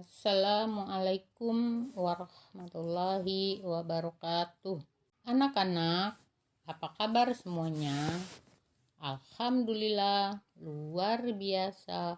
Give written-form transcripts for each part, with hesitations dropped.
Assalamualaikum warahmatullahi wabarakatuh. Anak-anak, apa kabar semuanya? Alhamdulillah, luar biasa.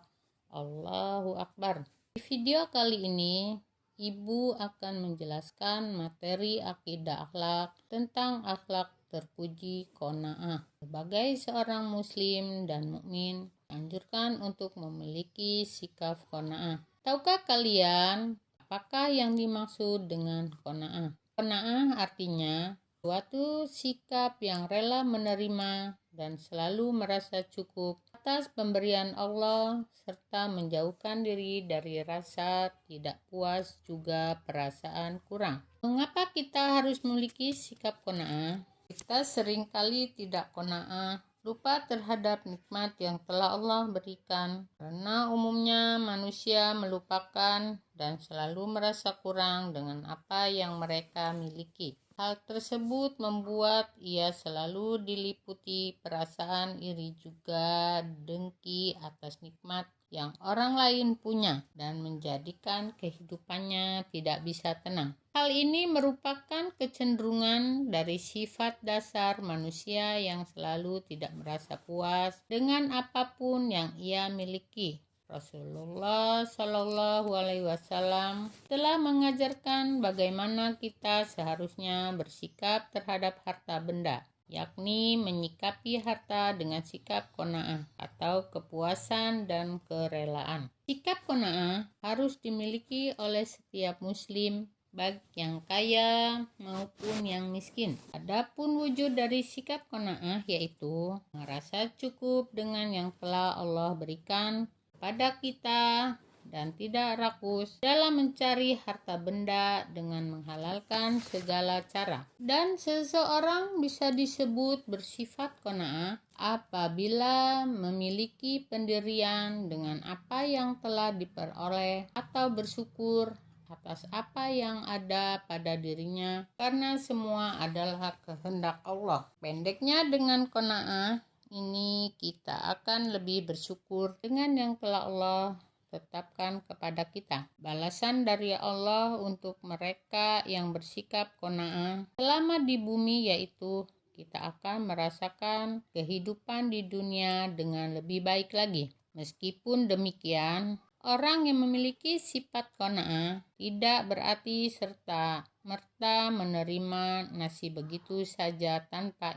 Allahu Akbar. Di video kali ini, Ibu akan menjelaskan materi akidah akhlak tentang akhlak terpuji qanaah. Sebagai seorang muslim dan mukmin, anjurkan untuk memiliki sikap qanaah. Tahukah kalian apakah yang dimaksud dengan qanaah? Qanaah artinya suatu sikap yang rela menerima dan selalu merasa cukup atas pemberian Allah serta menjauhkan diri dari rasa tidak puas juga perasaan kurang. Mengapa kita harus memiliki sikap qanaah? Kita seringkali tidak qanaah, lupa terhadap nikmat yang telah Allah berikan, karena umumnya manusia melupakan dan selalu merasa kurang dengan apa yang mereka miliki. Hal tersebut membuat ia selalu diliputi perasaan iri juga dengki atas nikmat yang orang lain punya dan menjadikan kehidupannya tidak bisa tenang. Hal ini merupakan kecenderungan dari sifat dasar manusia yang selalu tidak merasa puas dengan apapun yang ia miliki. Rasulullah Shallallahu Alaihi Wasallam telah mengajarkan bagaimana kita seharusnya bersikap terhadap harta benda, yakni menyikapi harta dengan sikap qanaah atau kepuasan dan kerelaan. Sikap qanaah harus dimiliki oleh setiap muslim, baik yang kaya maupun yang miskin. Adapun wujud dari sikap qanaah yaitu merasa cukup dengan yang telah Allah berikan pada kita dan tidak rakus dalam mencari harta benda dengan menghalalkan segala cara. Dan seseorang bisa disebut bersifat qanaah apabila memiliki pendirian dengan apa yang telah diperoleh atau bersyukur atas apa yang ada pada dirinya, karena semua adalah kehendak Allah. Pendeknya, dengan qanaah ini kita akan lebih bersyukur dengan yang telah Allah tetapkan kepada kita. Balasan dari Allah untuk mereka yang bersikap qanaah selama di bumi yaitu kita akan merasakan kehidupan di dunia dengan lebih baik lagi. Meskipun demikian, orang yang memiliki sifat qanaah tidak berarti serta merta menerima nasib begitu saja tanpa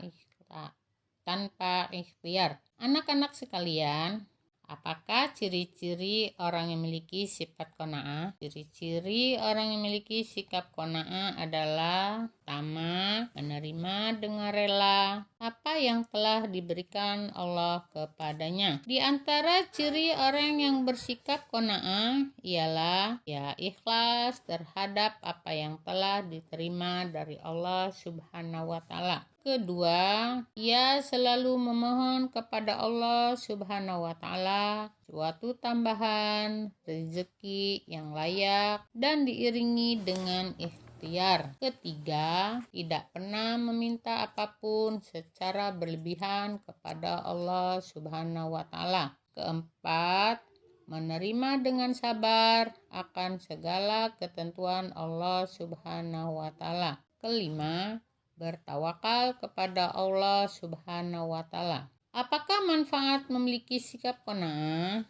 ikhtiar. Anak-anak sekalian, apakah ciri-ciri orang yang memiliki sifat qanaah? Ciri-ciri orang yang memiliki sikap qanaah adalah pertama, menerima dengan rela apa yang telah diberikan Allah kepadanya. Di antara ciri orang yang bersikap qanaah ialah ikhlas terhadap apa yang telah diterima dari Allah Subhanahu wa Ta'ala. Kedua, ia selalu memohon kepada Allah Subhanahu wa Ta'ala suatu tambahan rezeki yang layak dan diiringi dengan ikhtiar. Ketiga, tidak pernah meminta apapun secara berlebihan kepada Allah Subhanahu wa Ta'ala. Keempat, menerima dengan sabar akan segala ketentuan Allah Subhanahu wa Ta'ala. Kelima, bertawakal kepada Allah Subhanahu wa Ta'ala. Apakah manfaat memiliki sikap qanaah?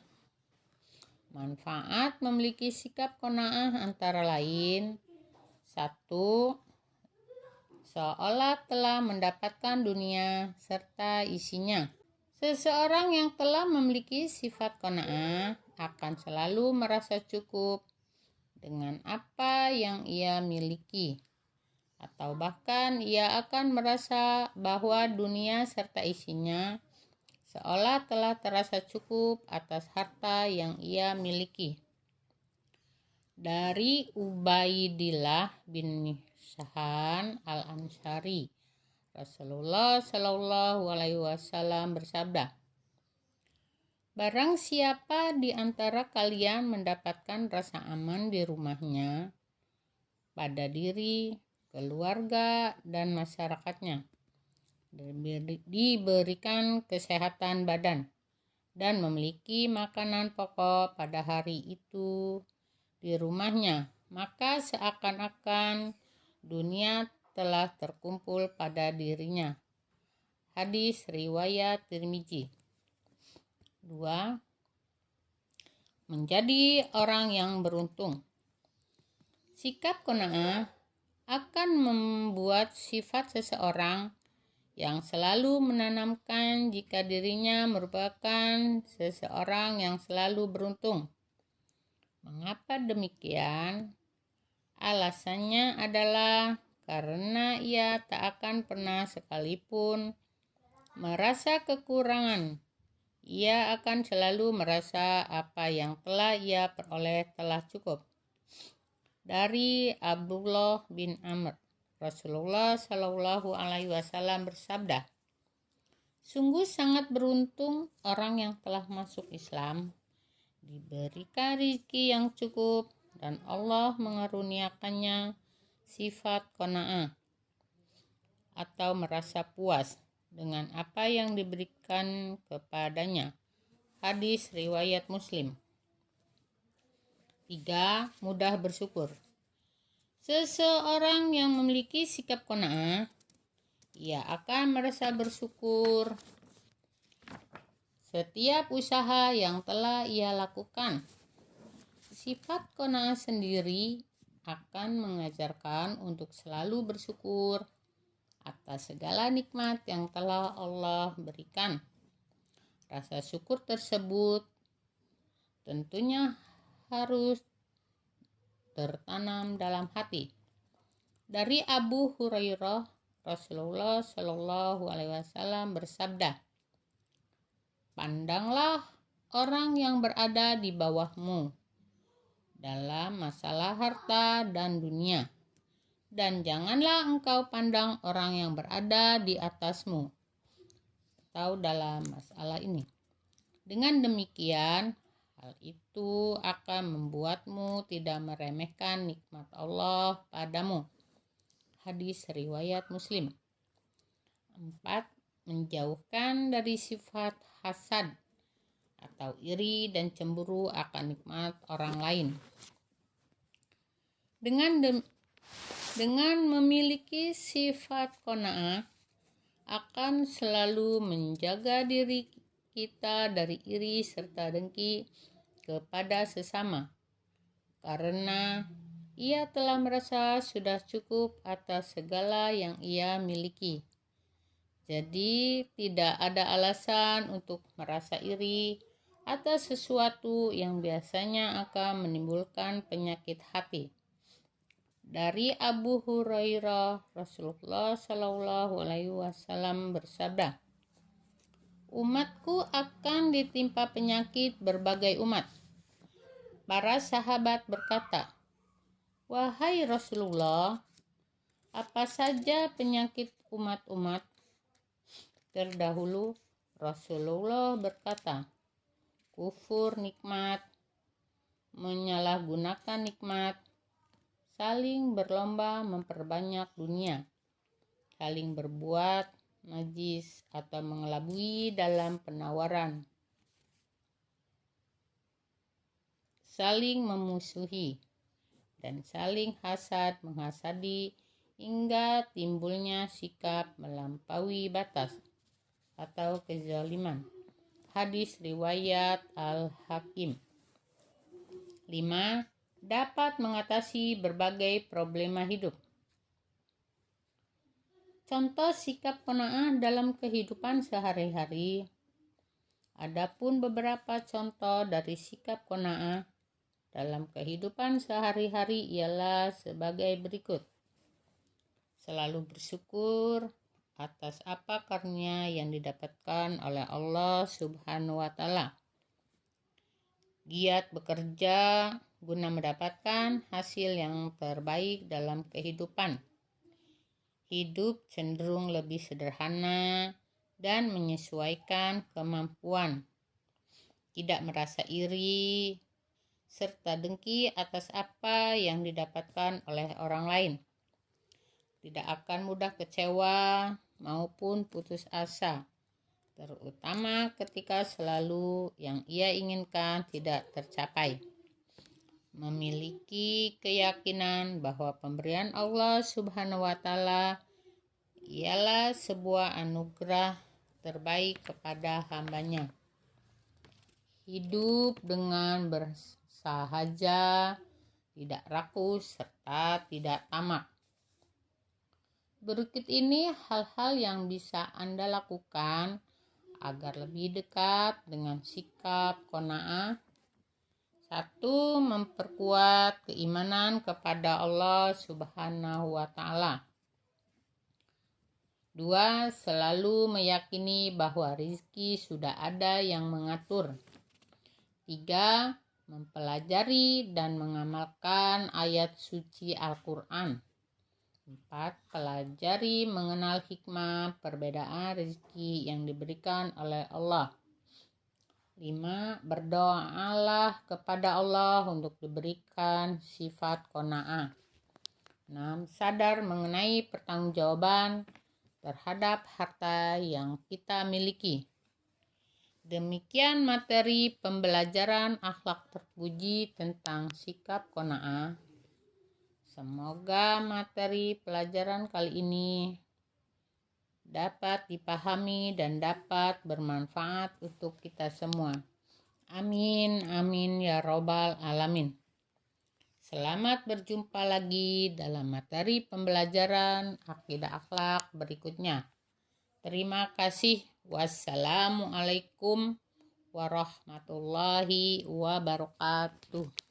Manfaat memiliki sikap qanaah antara lain: 1. Seolah telah mendapatkan dunia serta isinya. Seseorang yang telah memiliki sifat qanaah akan selalu merasa cukup dengan apa yang ia miliki, atau bahkan ia akan merasa bahwa dunia serta isinya seolah telah terasa cukup atas harta yang ia miliki. Dari Ubaidillah bin Syahan al-Ansari, Rasulullah Shallallahu Alaihi Wasallam bersabda, barang siapa di antara kalian mendapatkan rasa aman di rumahnya, pada diri, keluarga, dan masyarakatnya, diberikan kesehatan badan dan memiliki makanan pokok pada hari itu, di rumahnya, maka seakan-akan dunia telah terkumpul pada dirinya. Hadis riwayat Tirmizi. 2. Menjadi orang yang beruntung. Sikap qanaah akan membuat sifat seseorang yang selalu menanamkan jika dirinya merupakan seseorang yang selalu beruntung. Mengapa demikian? Alasannya adalah karena ia tak akan pernah sekalipun merasa kekurangan. Ia akan selalu merasa apa yang telah ia peroleh telah cukup. Dari Abdullah bin Amr, Rasulullah Shallallahu Alaihi Wasallam bersabda, sungguh sangat beruntung orang yang telah masuk Islam, diberikan rezeki yang cukup, dan Allah mengaruniakannya sifat qanaah atau merasa puas dengan apa yang diberikan kepadanya. Hadis riwayat Muslim. 3. Mudah bersyukur. Seseorang yang memiliki sikap qanaah, ia akan merasa bersyukur setiap usaha yang telah ia lakukan. Sifat qanaah sendiri akan mengajarkan untuk selalu bersyukur atas segala nikmat yang telah Allah berikan. Rasa syukur tersebut tentunya harus tertanam dalam hati. Dari Abu Hurairah, Rasulullah Shallallahu Alaihi Wasallam bersabda, pandanglah orang yang berada di bawahmu dalam masalah harta dan dunia, dan janganlah engkau pandang orang yang berada di atasmu atau dalam masalah ini. Dengan demikian, hal itu akan membuatmu tidak meremehkan nikmat Allah padamu. Hadis riwayat Muslim. 4. Menjauhkan dari sifat hasad atau iri dan cemburu akan nikmat orang lain. Dengan memiliki sifat qanaah, akan selalu menjaga diri kita dari iri serta dengki kepada sesama, karena ia telah merasa sudah cukup atas segala yang ia miliki. Jadi tidak ada alasan untuk merasa iri atas sesuatu yang biasanya akan menimbulkan penyakit hati. Dari Abu Hurairah, Rasulullah Shallallahu Alaihi Wasallam bersabda, umatku akan ditimpa penyakit berbagai umat. Para sahabat berkata, wahai Rasulullah, apa saja penyakit umat-umat terdahulu? Rasulullah berkata, kufur nikmat, menyalahgunakan nikmat, saling berlomba memperbanyak dunia, saling berbuat najis atau mengelabui dalam penawaran, saling memusuhi, dan saling hasad menghasadi hingga timbulnya sikap melampaui batas atau kezaliman. Hadis riwayat Al-Hakim. 5. Dapat mengatasi berbagai problema hidup. Contoh sikap qanaah dalam kehidupan sehari-hari. Adapun beberapa contoh dari sikap qanaah dalam kehidupan sehari-hari ialah sebagai berikut. Selalu bersyukur atas apa karunia yang didapatkan oleh Allah Subhanahu wa Ta'ala. Giat bekerja guna mendapatkan hasil yang terbaik dalam kehidupan. Hidup cenderung lebih sederhana dan menyesuaikan kemampuan. Tidak merasa iri serta dengki atas apa yang didapatkan oleh orang lain. Tidak akan mudah kecewa maupun putus asa, terutama ketika selalu yang ia inginkan tidak tercapai. memiliki keyakinan bahwa pemberian Allah Subhanahu wa Ta'ala ialah sebuah anugerah terbaik kepada hambanya. Hidup dengan bersahaja, tidak rakus, serta tidak tamak. Berikut ini hal-hal yang bisa Anda lakukan agar lebih dekat dengan sikap qanaah. 1. Memperkuat keimanan kepada Allah Subhanahu wa Ta'ala. 2. Selalu meyakini bahwa rezeki sudah ada yang mengatur. 3. Mempelajari dan mengamalkan ayat suci Al-Quran. 4. Pelajari mengenal hikmah perbedaan rezeki yang diberikan oleh Allah. 5. Berdoalah kepada Allah untuk diberikan sifat qanaah. 6. Sadar mengenai pertanggungjawaban terhadap harta yang kita miliki. Demikian materi pembelajaran akhlak terpuji tentang sikap qanaah. Semoga materi pelajaran kali ini dapat dipahami dan dapat bermanfaat untuk kita semua. Amin, amin ya robbal alamin. Selamat berjumpa lagi dalam materi pembelajaran akidah akhlak berikutnya. Terima kasih. Wassalamualaikum warahmatullahi wabarakatuh.